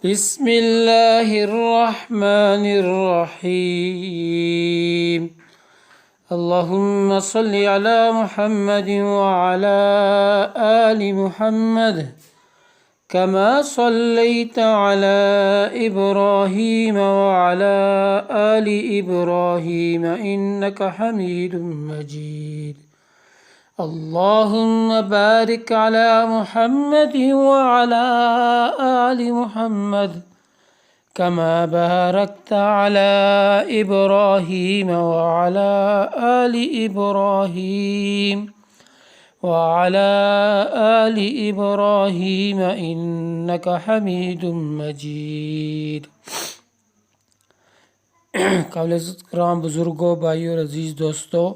بسم اللہ الرحمن الرحیم اللہم صلی علی محمد وعلی آل محمد کما صلیت علی ابراہیم وعلی آل ابراہیم انک حمید مجید اللہم بارک علی محمد وعلی آل محمد کما بارکت علی ابراہیم وعلی آل ابراہیم وعلی آل ابراہیم انک حمید مجید۔ قابل عزت کرام بزرگوں، بھائیوں اور عزیز دوستوں،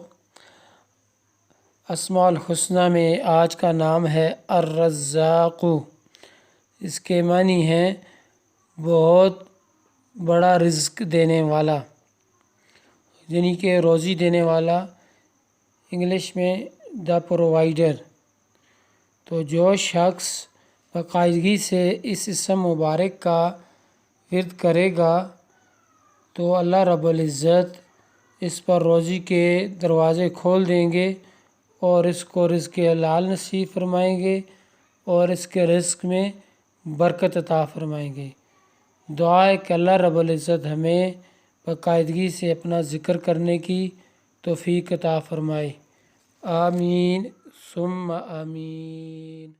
اسماء-ال-حسنہ میں آج کا نام ہے الرزاقو۔ اس کے معنی ہیں بہت بڑا رزق دینے والا، یعنی کہ روزی دینے والا، انگلش میں دا پرووائڈر۔ تو جو شخص باقاعدگی سے اس اسم مبارک کا ورد کرے گا تو اللہ رب العزت اس پر روزی کے دروازے کھول دیں گے اور اس کو رزق حلال نصیب فرمائیں گے اور اس کے رزق میں برکت عطا فرمائیں گے۔ دعا ہے کہ اللہ رب العزت ہمیں باقاعدگی سے اپنا ذکر کرنے کی توفیق عطا فرمائے۔ آمین ثم آمین۔